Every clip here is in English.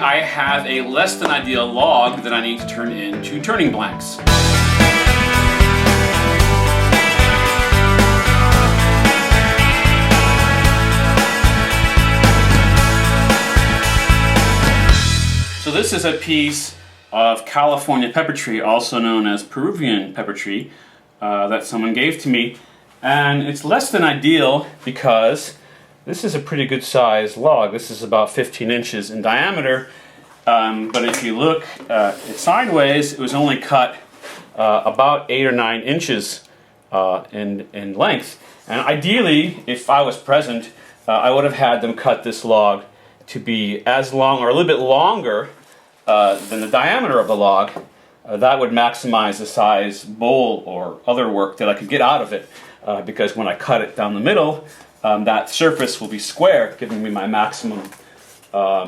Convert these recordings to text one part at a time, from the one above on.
I have a less than ideal log that I need to turn into turning blanks. So this is a piece of California pepper tree, also known as Peruvian pepper tree, that someone gave to me. And it's less than ideal because this is a pretty good sized log. This is about 15 inches in diameter. But if you look it sideways, it was only cut about 8 or 9 inches in length. And ideally, if I was present, I would have had them cut this log to be as long or a little bit longer than the diameter of the log. That would maximize the size bowl or other work that I could get out of it, because when I cut it down the middle, that surface will be square, giving me my maximum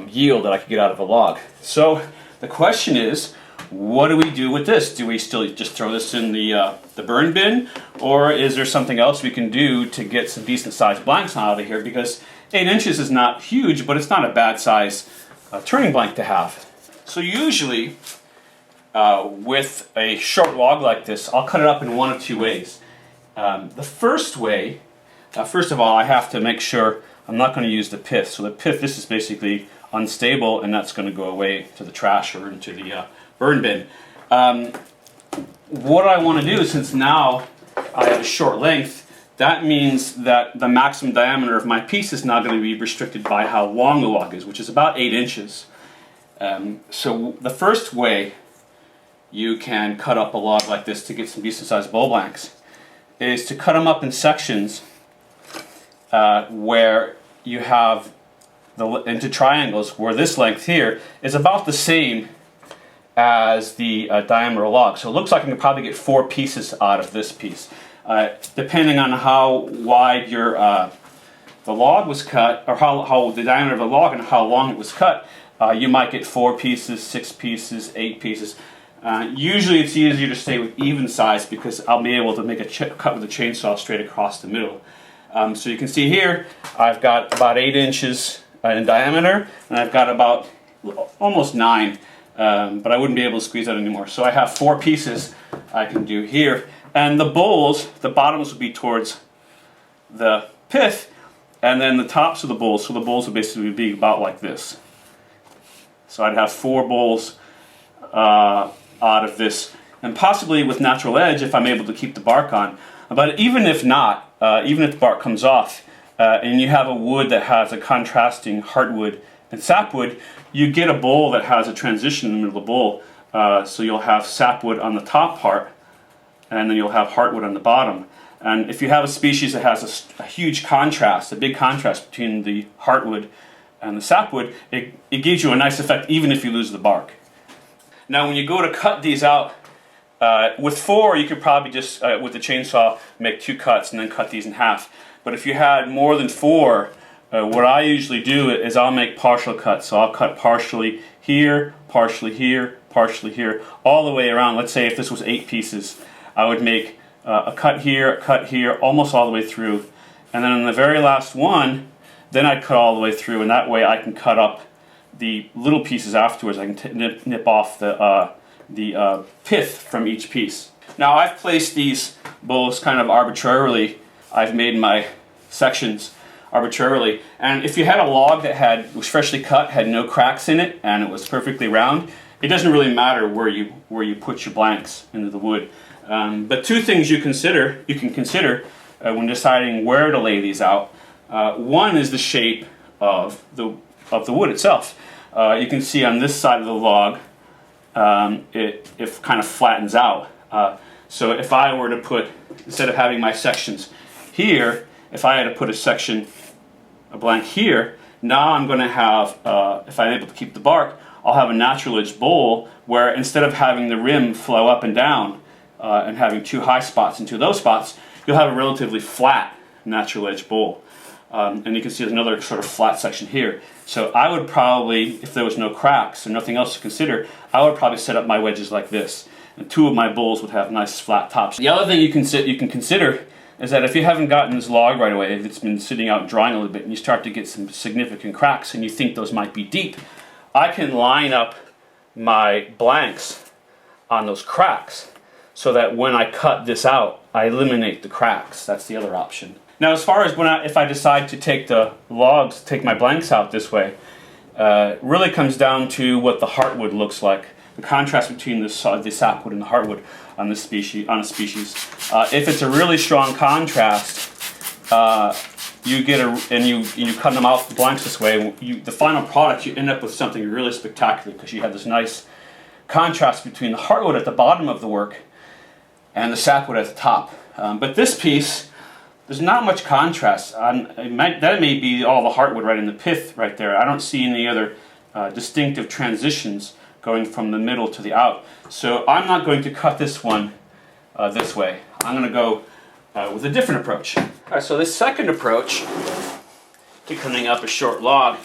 yield that I could get out of a log. So the question is, what do we do with this? Do we still just throw this in the burn bin, or is there something else we can do to get some decent sized blanks out of here? Because 8 inches is not huge, but it's not a bad size turning blank to have. So usually with a short log like this, I'll cut it up in one of two ways. The first way, first of all, I have to make sure I'm not going to use the pith. So the pith, this is basically unstable, and that's going to go away to the trash or into the burn bin. What I want to do, since now I have a short length, that means that the maximum diameter of my piece is now going to be restricted by how long the log is, which is about 8 inches. So the first way you can cut up a log like this to get some decent sized bowl blanks is to cut them up in sections where you have into triangles where this length here is about the same as the diameter log. So it looks like I can probably get 4 pieces out of this piece. Depending on how wide your the log was cut, or how the diameter of the log and how long it was cut, you might get 4 pieces, 6 pieces, 8 pieces. Usually it's easier to stay with even size because I'll be able to make a cut with a chainsaw straight across the middle. So you can see here I've got about 8 inches in diameter, and I've got about almost 9, but I wouldn't be able to squeeze that anymore. So I have 4 pieces I can do here. And the bowls, the bottoms would be towards the pith, and then the tops of the bowls, so the bowls would basically be about like this. So I'd have 4 bowls out of this, and possibly with natural edge if I'm able to keep the bark on. But even if not, even if the bark comes off, and you have a wood that has a contrasting heartwood and sapwood, you get a bowl that has a transition in the middle of the bowl. So you'll have sapwood on the top part, and then you'll have heartwood on the bottom. And if you have a species that has a huge contrast, a big contrast between the heartwood and the sapwood, it gives you a nice effect even if you lose the bark. Now when you go to cut these out, with 4 you could probably just, with the chainsaw, make 2 cuts and then cut these in half. But if you had more than 4, what I usually do is I'll make partial cuts. So I'll cut partially here, partially here, partially here, all the way around. Let's say if this was 8 pieces, I would make a cut here, almost all the way through. And then on the very last one, then I'd cut all the way through, and that way I can cut up the little pieces afterwards. I can nip off the pith from each piece. Now I've placed these bowls kind of arbitrarily. I've made my sections arbitrarily, and if you had a log that was freshly cut, had no cracks in it, and it was perfectly round, it doesn't really matter where you put your blanks into the wood. But 2 things you can consider when deciding where to lay these out. One is the shape of the wood itself. You can see on this side of the log, it kind of flattens out. So if I were to put, instead of having my sections here, if I had to put a blank here, now I'm going to have, if I'm able to keep the bark, I'll have a natural edge bowl where instead of having the rim flow up and down and having 2 high spots and 2 low spots, you'll have a relatively flat natural edge bowl. And you can see there's another sort of flat section here. So I would probably, if there was no cracks and nothing else to consider, I would probably set up my wedges like this. And 2 of my bowls would have nice flat tops. The other thing you can consider is that if you haven't gotten this log right away, if it's been sitting out drying a little bit and you start to get some significant cracks and you think those might be deep, I can line up my blanks on those cracks so that when I cut this out, I eliminate the cracks. That's the other option. Now, as far as if I decide to take the logs, take my blanks out this way, really comes down to what the heartwood looks like. The contrast between the sapwood and the heartwood on this species. If it's a really strong contrast, you get you cut them out the blanks this way. The final product, you end up with something really spectacular because you have this nice contrast between the heartwood at the bottom of the work and the sapwood at the top. But this piece, there's not much contrast. That may be all the heartwood right in the pith right there. I don't see any other distinctive transitions going from the middle to the out. So I'm not going to cut this one this way. I'm going to go with a different approach. All right, so this second approach to cutting up a short log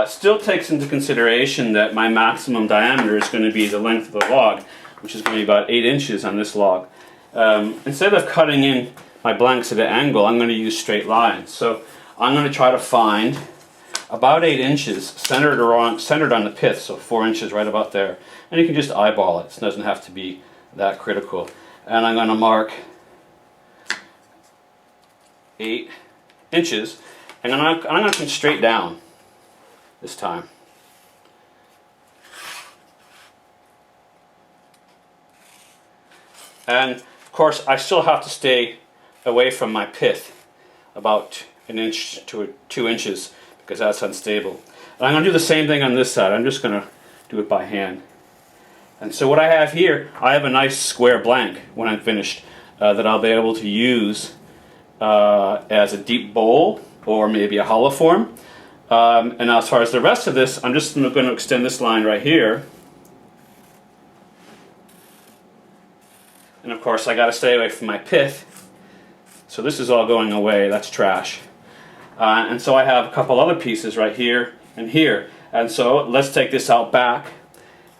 still takes into consideration that my maximum diameter is going to be the length of the log, which is going to be about 8 inches on this log. Instead of cutting in my blanks at an angle, I'm going to use straight lines. So I'm going to try to find about 8 inches centered on the pith, so 4 inches right about there. And you can just eyeball it. It doesn't have to be that critical. And I'm going to mark 8 inches, and I'm going to come straight down this time. And of course, I still have to stay away from my pith about 1 inch to 2 inches because that's unstable. And I'm going to do the same thing on this side. I'm just going to do it by hand. And so what I have here, I have a nice square blank when I'm finished that I'll be able to use as a deep bowl or maybe a hollow form. And now as far as the rest of this, I'm just going to extend this line right here. And of course I got to stay away from my pith. So this is all going away, that's trash. And so I have a couple other pieces right here and here. And so let's take this out back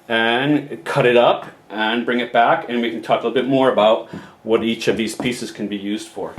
and cut it up and bring it back, and we can talk a little bit more about what each of these pieces can be used for.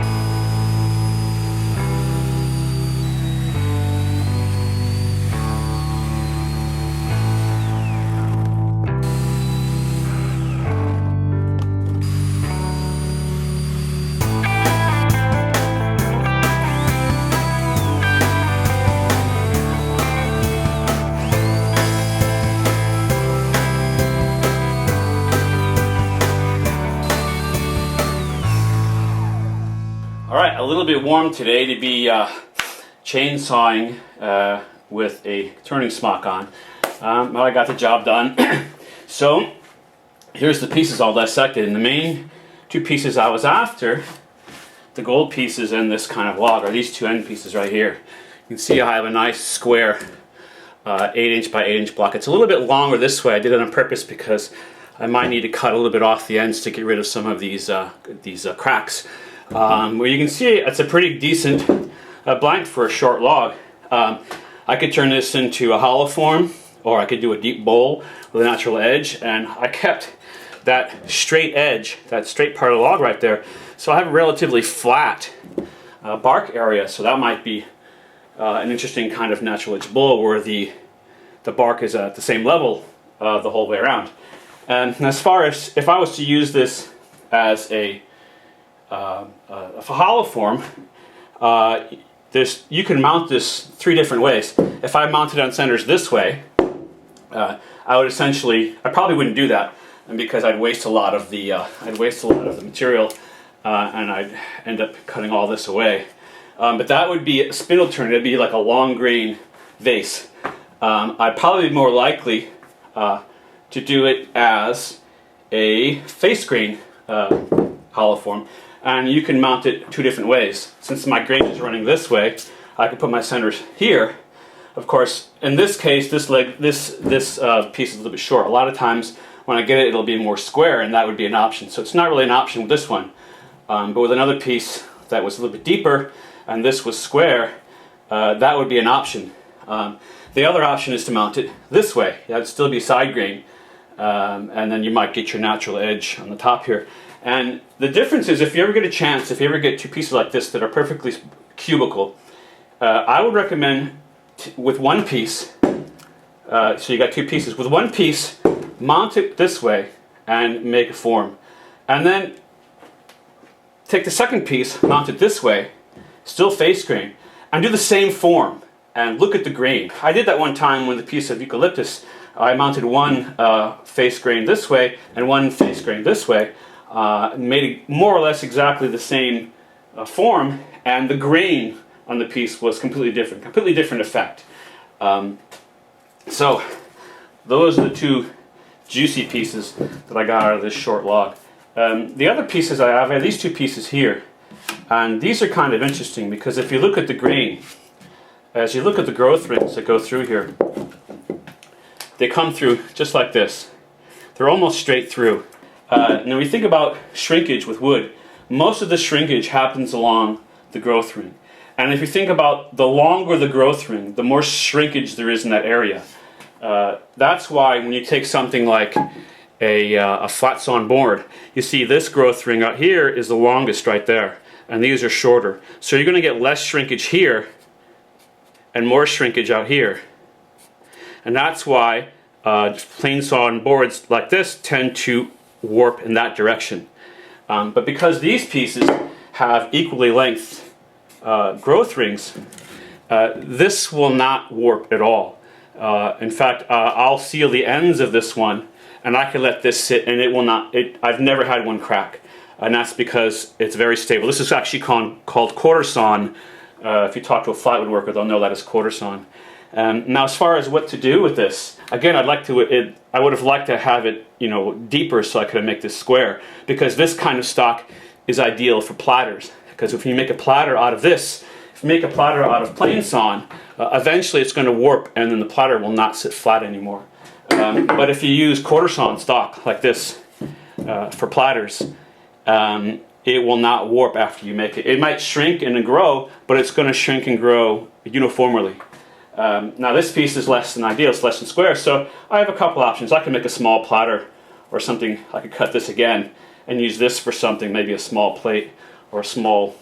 Alright, a little bit warm today to be chainsawing with a turning smock on. But I got the job done. So, here's the pieces all dissected. And the main two pieces I was after, the gold pieces and this kind of log, are these two end pieces right here. You can see I have a nice square 8-inch by 8-inch block. It's a little bit longer this way. I did it on purpose because I might need to cut a little bit off the ends to get rid of some of these cracks. Where you can see it's a pretty decent blank for a short log. I could turn this into a hollow form, or I could do a deep bowl with a natural edge, and I kept that straight edge, that straight part of the log right there, so I have a relatively flat bark area, so that might be an interesting kind of natural edge bowl where the bark is at the same level the whole way around. And as far as if I was to use this as a hollow form, you can mount this 3 different ways. If I mounted on centers this way, I probably wouldn't do that, because I'd waste a lot of the material, and I'd end up cutting all this away. But that would be a spindle turn. It'd be like a long grain vase. I'd probably be more likely to do it as a face grain hollow form. And you can mount it 2 different ways. Since my grain is running this way, I can put my centers here. Of course, in this case, this piece is a little bit short. A lot of times when I get it, it'll be more square, and that would be an option. So it's not really an option with this one. But with another piece that was a little bit deeper, and this was square, that would be an option. The other option is to mount it this way. That would still be side grain, and then you might get your natural edge on the top here. And the difference is, if you ever get a chance, if you ever get 2 pieces like this that are perfectly cubical, I would recommend with one piece So you got two pieces. With one piece, mount it this way and make a form. And then take the second piece, mount it this way, still face grain, and do the same form. And look at the grain. I did that one time with a piece of eucalyptus. I mounted one face grain this way and one face grain this way. Made it more or less exactly the same form, and the grain on the piece was completely different effect. So those are the two juicy pieces that I got out of this short log. The other pieces I have these two pieces here, and these are kind of interesting because if you look at the grain, as you look at the growth rings that go through here, they come through just like this. They're almost straight through. Now when you think about shrinkage with wood, most of the shrinkage happens along the growth ring. And if you think about the longer the growth ring, the more shrinkage there is in that area. That's why when you take something like a flat sawn board, you see this growth ring out here is the longest right there, and these are shorter. So you're going to get less shrinkage here and more shrinkage out here. And that's why plain sawn boards like this tend to warp in that direction. But because these pieces have equally length growth rings, this will not warp at all. In fact, I'll seal the ends of this one, and I can let this sit, and it will not. I've never had one crack, and that's because it's very stable. This is actually called quarter sawn. If you talk to a flat woodworker, they'll know that as quarter sawn. Now, as far as what to do with this, again, I would have liked to have it, deeper so I could make this square, because this kind of stock is ideal for platters. Because if you make a platter out of this, if you make a platter out of plain sawn, eventually it's going to warp, and then the platter will not sit flat anymore. But if you use quarter sawn stock like this for platters, it will not warp after you make it. It might shrink and grow, but it's going to shrink and grow uniformly. Now this piece is less than ideal, it's less than square, so I have a couple options. I can make a small platter or something. I could cut this again and use this for something, maybe a small plate or a small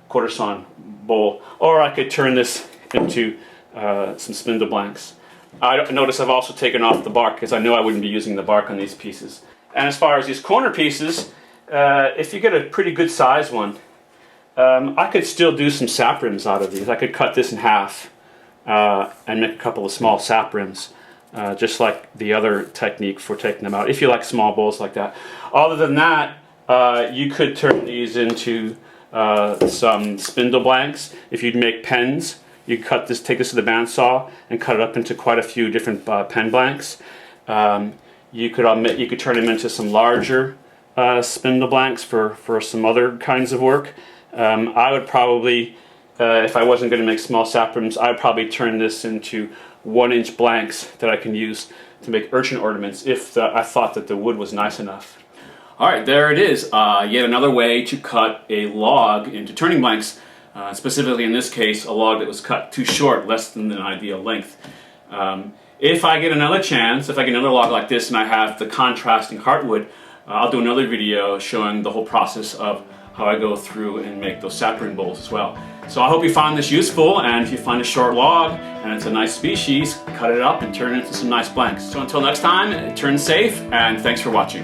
quarter sawn bowl. Or I could turn this into some spindle blanks. Notice I've also taken off the bark because I know I wouldn't be using the bark on these pieces. And as far as these corner pieces, if you get a pretty good size one, I could still do some sap rims out of these. I could cut this in half and make a couple of small sap rims, just like the other technique for taking them out, if you like small bowls like that. Other than that, you could turn these into some spindle blanks. If you'd make pens, you could take this to the bandsaw and cut it up into quite a few different pen blanks. You could turn them into some larger spindle blanks for some other kinds of work. I would probably, if I wasn't going to make small sap rims, I'd probably turn this into 1-inch blanks that I can use to make urchin ornaments if I thought that the wood was nice enough. Alright, there it is. Yet another way to cut a log into turning blanks. Specifically in this case, a log that was cut too short, less than an ideal length. If I get another chance, if I get another log like this and I have the contrasting heartwood, I'll do another video showing the whole process of how I go through and make those sap rim bowls as well. So I hope you found this useful, and if you find a short log and it's a nice species, cut it up and turn it into some nice blanks. So until next time, turn safe, and thanks for watching.